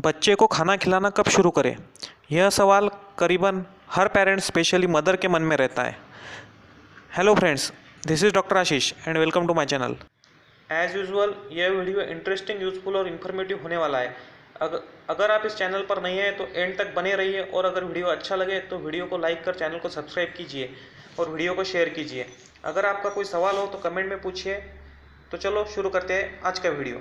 बच्चे को खाना खिलाना कब शुरू करें? यह सवाल करीबन हर पेरेंट्स स्पेशली मदर के मन में रहता है। Hello friends, this is doctor Ashish and welcome to my channel. As usual यह वीडियो इंटरेस्टिंग, यूजफुल और इन्फॉर्मेटिव होने वाला है। अगर आप इस चैनल पर नए हैं तो एंड तक बने रहिए, और अगर वीडियो अच्छा लगे तो वीडियो को लाइक कर चैनल को सब्सक्राइब कीजिए और वीडियो को शेयर कीजिए। अगर आपका कोई सवाल हो तो कमेंट में पूछिए। तो चलो शुरू करते हैं आज का वीडियो।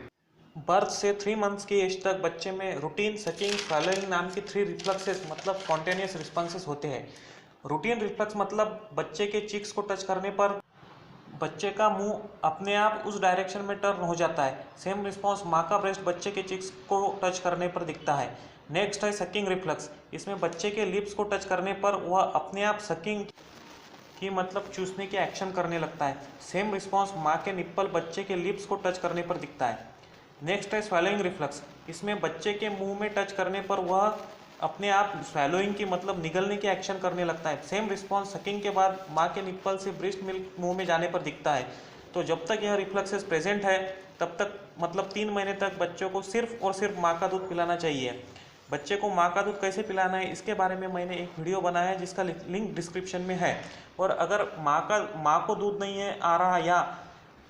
बर्थ से 3 मंथ्स की एज तक बच्चे में रूटीन, सकिंग, स्वैलोइंग नाम की 3 रिफ्लेक्सेस मतलब स्पॉन्टेनियस रिस्पॉन्सेस होते हैं। रूटीन रिफ्लेक्स मतलब बच्चे के चीक्स को टच करने पर बच्चे का मुंह अपने आप उस डायरेक्शन में टर्न हो जाता है। सेम रिस्पॉन्स माँ का ब्रेस्ट बच्चे के चीक्स को टच करने पर दिखता है। नेक्स्ट है सकिंग रिफ्लेक्स। इसमें बच्चे के लिप्स को टच करने पर वह अपने आप सकिंग की मतलब चूसने की एक्शन करने लगता है। सेम रिस्पॉन्स माँ के निप्पल बच्चे के लिप्स को टच करने पर दिखता है। नेक्स्ट है स्वैलोइंग रिफ्लेक्स। इसमें बच्चे के मुंह में टच करने पर वह अपने आप स्वैलोइंग की मतलब निगलने की एक्शन करने लगता है। सेम रिस्पॉन्स सकिंग के बाद माँ के निप्पल से ब्रेस्ट मिल्क मुंह में जाने पर दिखता है। तो जब तक यह रिफ्लेक्सेस प्रेजेंट है तब तक मतलब 3 महीने तक बच्चों को सिर्फ और सिर्फ माँ का दूध पिलाना चाहिए। बच्चे को माँ का दूध कैसे पिलाना है इसके बारे में मैंने एक वीडियो बनाया है जिसका लिंक डिस्क्रिप्शन में है। और अगर माँ को दूध नहीं है आ रहा या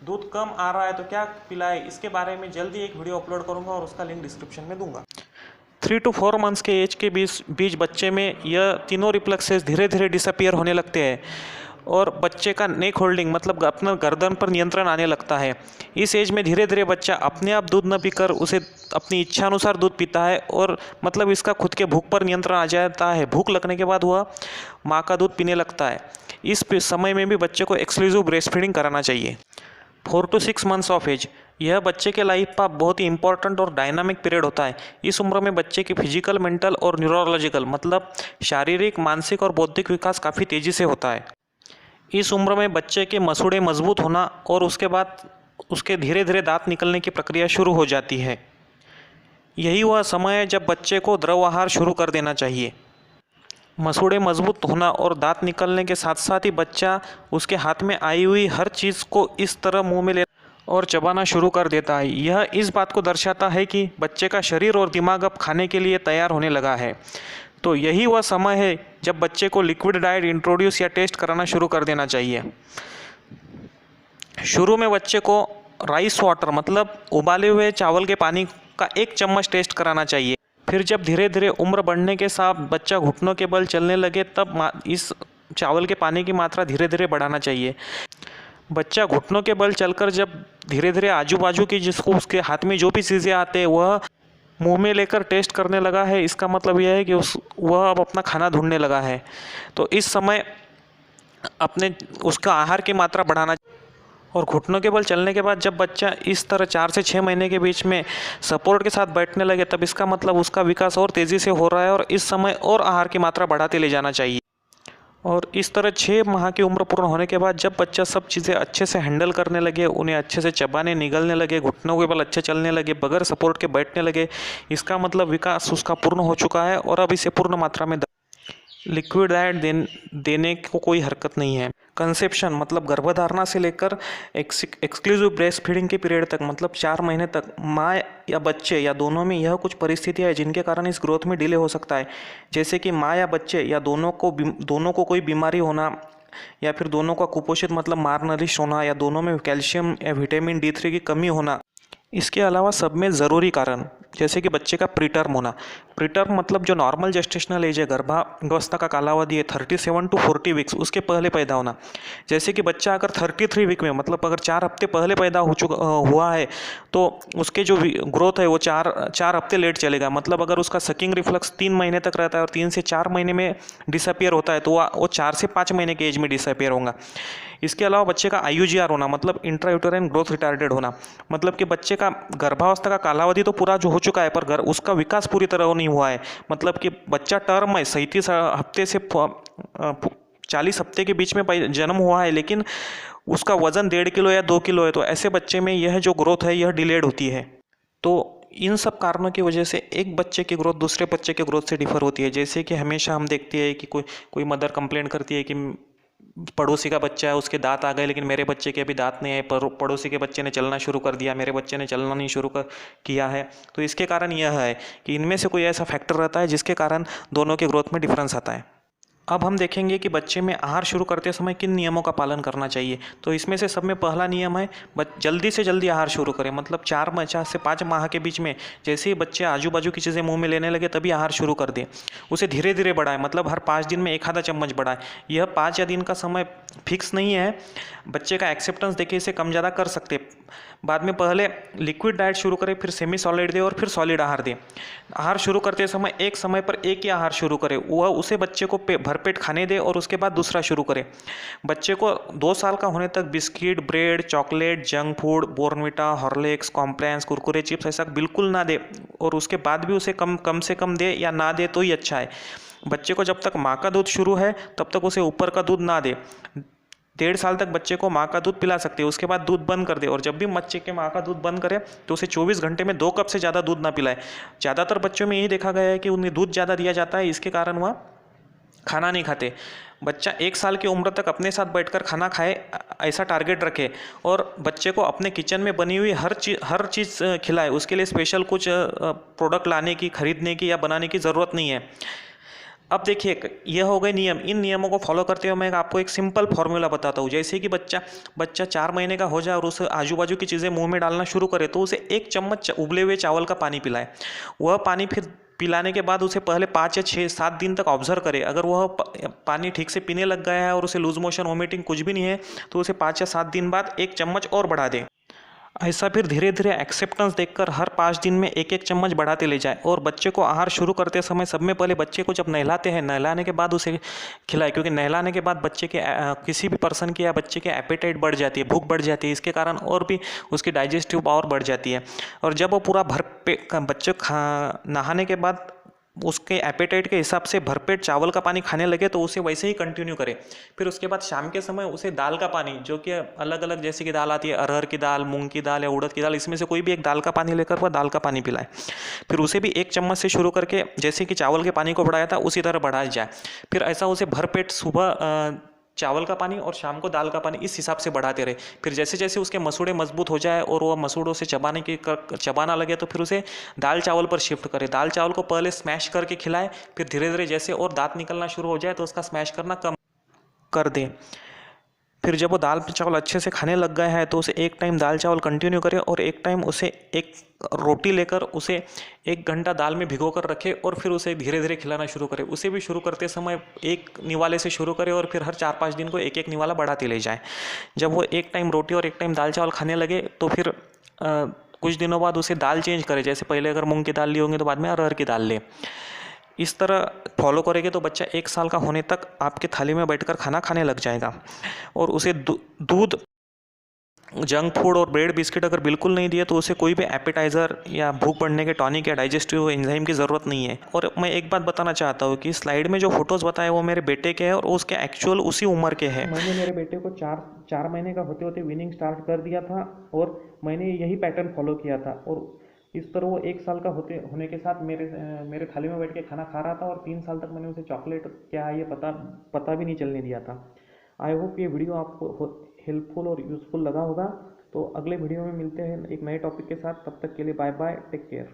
दूध कम आ रहा है तो क्या पिलाए, इसके बारे में जल्दी एक वीडियो अपलोड करूंगा और उसका लिंक डिस्क्रिप्शन में दूंगा। 3 to 4 मंथ्स के एज के बीच बच्चे में यह तीनों रिफ्लेक्सेस धीरे धीरे डिसअपियर होने लगते हैं और बच्चे का नेक होल्डिंग मतलब अपना गर्दन पर नियंत्रण आने लगता है। इस एज में धीरे धीरे बच्चा अपने आप दूध न पीकर उसे अपनी इच्छा अनुसार दूध पीता है और मतलब इसका खुद के भूख पर नियंत्रण आ जाता है। भूख लगने के बाद वह माँ का दूध पीने लगता है। इस समय में भी बच्चे को एक्सक्लूसिव ब्रेस्ट फीडिंग कराना चाहिए। 4 to 6 मंथ्स ऑफ एज, यह बच्चे के लाइफ का बहुत ही इंपॉर्टेंट और डायनामिक पीरियड होता है। इस उम्र में बच्चे की फिजिकल, मेंटल और न्यूरोलॉजिकल मतलब शारीरिक, मानसिक और बौद्धिक विकास काफ़ी तेज़ी से होता है। इस उम्र में बच्चे के मसूड़े मजबूत होना और उसके बाद उसके धीरे धीरे दांत निकलने की प्रक्रिया शुरू हो जाती है। यही वह समय है जब बच्चे को द्रव आहार शुरू कर देना चाहिए। मसूड़े मजबूत होना और दांत निकलने के साथ साथ ही बच्चा उसके हाथ में आई हुई हर चीज़ को इस तरह मुंह में ले और चबाना शुरू कर देता है। यह इस बात को दर्शाता है कि बच्चे का शरीर और दिमाग अब खाने के लिए तैयार होने लगा है। तो यही वह समय है जब बच्चे को लिक्विड डाइट इंट्रोड्यूस या टेस्ट कराना शुरू कर देना चाहिए। शुरू में बच्चे को राइस वाटर मतलब उबाले हुए चावल के पानी का 1 चम्मच टेस्ट कराना चाहिए। फिर जब धीरे धीरे उम्र बढ़ने के साथ बच्चा घुटनों के बल चलने लगे तब इस चावल के पानी की मात्रा धीरे धीरे बढ़ाना चाहिए। बच्चा घुटनों के बल चलकर जब धीरे धीरे आजू बाजू की जिसको उसके हाथ में जो भी चीज़ें आते हैं वह मुंह में लेकर टेस्ट करने लगा है, इसका मतलब यह है कि वह अब अपना खाना ढूंढने लगा है। तो इस समय अपने उसका आहार की मात्रा बढ़ाना और घुटनों के बल चलने के बाद जब बच्चा इस तरह 4 से 6 महीने के बीच में सपोर्ट के साथ बैठने लगे तब इसका मतलब उसका विकास और तेज़ी से हो रहा है और इस समय और आहार की मात्रा बढ़ाते ले जाना चाहिए। और इस तरह 6 माह की उम्र पूर्ण होने के बाद जब बच्चा सब चीज़ें अच्छे से हैंडल करने लगे, उन्हें अच्छे से चबाने निगलने लगे, घुटनों के बल अच्छे चलने लगे, बगैर सपोर्ट के बैठने लगे, इसका मतलब विकास उसका पूर्ण हो चुका है और अब इसे पूर्ण मात्रा में लिक्विड डाइट देने को कोई हरकत नहीं है। कंसेप्शन मतलब गर्भधारणा से लेकर एक्सक्लूसिव ब्रेस्ट फीडिंग के पीरियड तक मतलब 4 महीने तक माँ या बच्चे या दोनों में यह कुछ परिस्थितियाँ है जिनके कारण इस ग्रोथ में डिले हो सकता है। जैसे कि माँ या बच्चे या दोनों को कोई बीमारी होना या फिर दोनों का कुपोषित मतलब मालनरिश होना या दोनों में कैल्शियम या विटामिन D3 की कमी होना। इसके अलावा सब में ज़रूरी कारण जैसे कि बच्चे का प्रीटर्म होना। प्रीटर्म मतलब जो नॉर्मल जेस्टेशनल एज है, गर्भावस्था का कालावधि है 37 to 40 वीक्स, उसके पहले पैदा होना। जैसे कि बच्चा अगर 33 वीक में मतलब अगर 4 हफ्ते पहले पैदा हुआ है तो उसके जो ग्रोथ है वो 4 हफ्ते लेट चलेगा। मतलब अगर उसका सकिंग रिफ्लेक्स 3 महीने तक रहता है और 3 से 4 महीने में डिसअपियर होता है तो वो 4 से 5 महीने के एज में डिसअपियर होगा। इसके अलावा बच्चे का IUGR होना मतलब इंट्रायूटेराइन ग्रोथ रिटार्डेड होना, मतलब कि बच्चे का गर्भावस्था का कालावधि तो पूरा जो हो चुका है पर उसका विकास पूरी तरह नहीं हुआ है। मतलब कि बच्चा टर्म में 37 हफ्ते से 40 हफ्ते के बीच में जन्म हुआ है लेकिन उसका वजन 1.5 किलो या 2 किलो है, तो ऐसे बच्चे में यह जो ग्रोथ है यह डिलेड होती है। तो इन सब कारणों की वजह से एक बच्चे की ग्रोथ दूसरे बच्चे के ग्रोथ से डिफर होती है। जैसे कि हमेशा हम देखते हैं कि कोई मदर कंप्लेंट करती है कि पड़ोसी का बच्चा है, उसके दांत आ गए लेकिन मेरे बच्चे के अभी दांत नहीं आए, पड़ोसी के बच्चे ने चलना शुरू कर दिया, मेरे बच्चे ने चलना नहीं किया है। तो इसके कारण यह है कि इनमें से कोई ऐसा फैक्टर रहता है जिसके कारण दोनों के ग्रोथ में डिफरेंस आता है। अब हम देखेंगे कि बच्चे में आहार शुरू करते समय किन नियमों का पालन करना चाहिए। तो इसमें से सब में पहला नियम है जल्दी से जल्दी आहार शुरू करें। मतलब 4 से 5 माह के बीच में जैसे ही बच्चे आजू बाजू की चीज़ें मुंह में लेने लगे तभी आहार शुरू कर दें। उसे धीरे धीरे बढ़ाएं, मतलब हर 5 दिन में 1 आधा चम्मच बढ़ाएं। यह 5 या दिन का समय फिक्स नहीं है, बच्चे का एक्सेप्टेंस देखिए इसे कम ज़्यादा कर सकते। बाद में पहले लिक्विड डाइट शुरू करें, फिर सेमी सॉलिड दें और फिर सॉलिड आहार दें। आहार शुरू करते समय एक समय पर एक ही आहार शुरू करें, वह उसे बच्चे को भरपेट खाने दे और उसके बाद दूसरा शुरू करें। बच्चे को 2 साल का होने तक biscuit, bread, chocolate, junk food, Bournvita, Horlicks, Complan, Kurkure, chips ऐसा बिल्कुल ना दे, और उसके बाद भी उसे कम से कम दे या ना दे तो ही अच्छा है। बच्चे को जब तक माँ का दूध शुरू है तब तक उसे ऊपर का दूध ना दे। 1.5 साल तक बच्चे को माँ का दूध पिला सकते हैं, उसके बाद दूध बंद कर दे। और जब भी बच्चे के माँ का दूध बंद करे तो उसे 24 घंटे में 2 कप से ज़्यादा दूध ना पिलाए। ज़्यादातर बच्चों में यही देखा गया है कि उन्हें दूध ज़्यादा दिया जाता है, इसके कारण वह खाना नहीं खाते। बच्चा 1 साल की उम्र तक अपने साथ बैठकर खाना खाए, ऐसा टारगेट रखे। और बच्चे को अपने किचन में बनी हुई हर चीज़ खिलाए। उसके लिए स्पेशल कुछ प्रोडक्ट लाने की, खरीदने की या बनाने की ज़रूरत नहीं है। अब देखिए, यह हो गए नियम। इन नियमों को फॉलो करते हुए मैं आपको एक सिंपल फॉर्मूला बताता हूँ। जैसे कि बच्चा 4 महीने का हो जाए और उसे आजू बाजू की चीज़ें मुंह में डालना शुरू करे तो उसे 1 चम्मच उबले हुए चावल का पानी पिलाए। वह पानी फिर पिलाने के बाद उसे पहले 5 या 6-7 दिन तक ऑब्जर्व करे। अगर वह पानी ठीक से पीने लग गया है और उसे लूज मोशन, वोमिटिंग कुछ भी नहीं है तो उसे 5 या 7 दिन बाद 1 चम्मच और बढ़ा दे। ऐसा फिर धीरे धीरे एक्सेप्टेंस देखकर हर 5 दिन में 1-1 चम्मच बढ़ाते ले जाए। और बच्चे को आहार शुरू करते समय सब में पहले बच्चे को जब नहलाते हैं, नहलाने के बाद उसे खिलाए, क्योंकि नहलाने के बाद बच्चे के किसी भी पर्सन के या बच्चे के एपेटाइट बढ़ जाती है, भूख बढ़ जाती है। इसके कारण और भी उसकी डाइजेस्टिव पावर बढ़ जाती है। और जब वो पूरा बच्चे नहाने के बाद उसके एपेटाइट के हिसाब से भरपेट चावल का पानी खाने लगे तो उसे वैसे ही कंटिन्यू करें। फिर उसके बाद शाम के समय उसे दाल का पानी, जो कि अलग अलग जैसे कि दाल आती है, अरहर की दाल, मूंग की दाल या उड़द की दाल, इसमें से कोई भी एक दाल का पानी लेकर वह दाल का पानी पिलाए। फिर उसे भी 1 चम्मच से शुरू करके जैसे कि चावल के पानी को बढ़ाया था उसी तरह बढ़ाया जाए। फिर ऐसा उसे भरपेट सुबह चावल का पानी और शाम को दाल का पानी इस हिसाब से बढ़ाते रहे। फिर जैसे जैसे उसके मसूड़े मजबूत हो जाए और वह मसूड़ों से चबाना लगे तो फिर उसे दाल चावल पर शिफ्ट करें। दाल चावल को पहले स्मैश करके खिलाएं, फिर धीरे धीरे जैसे और दांत निकलना शुरू हो जाए तो उसका स्मैश करना कम कर दें। फिर जब वो दाल चावल अच्छे से खाने लग गए हैं तो उसे एक टाइम दाल चावल कंटिन्यू करें और एक टाइम उसे एक रोटी लेकर उसे 1 घंटा दाल में भिगो कर रखें और फिर उसे धीरे धीरे खिलाना शुरू करें। उसे भी शुरू करते समय 1 निवाले से शुरू करें और फिर हर 4-5 दिन को 1-1 निवाला बढ़ाते ले जाएं। जब वो 1 टाइम रोटी और 1 टाइम दाल चावल खाने लगे तो फिर कुछ दिनों बाद उसे दाल चेंज करें। जैसे पहले अगर मूंग की दाल ली होंगे तो बाद में अरहर की दाल लें। इस तरह फॉलो करेंगे तो बच्चा 1 साल का होने तक आपके थाली में बैठकर खाना खाने लग जाएगा। और उसे दूध, जंक फूड और ब्रेड बिस्किट अगर बिल्कुल नहीं दिए तो उसे कोई भी एपेटाइज़र या भूख बढ़ने के टॉनिक या डाइजेस्टिव एंजाइम की ज़रूरत नहीं है। और मैं एक बात बताना चाहता हूँ कि स्लाइड में जो फोटोज़ बताए वो मेरे बेटे के हैं और उसके एक्चुअल उसी उम्र के हैं। मैंने मेरे बेटे को 4 महीने का होते होते वीनिंग स्टार्ट कर दिया था और मैंने यही पैटर्न फॉलो किया था। और इस तरह वो 1 साल का होने के साथ मेरे थाली में बैठ के खाना खा रहा था और 3 साल तक मैंने उसे चॉकलेट क्या है ये पता भी नहीं चलने दिया था। आई होप ये वीडियो आपको हेल्पफुल और यूज़फुल लगा होगा। तो अगले वीडियो में मिलते हैं एक नए टॉपिक के साथ। तब तक के लिए बाय बाय, टेक केयर।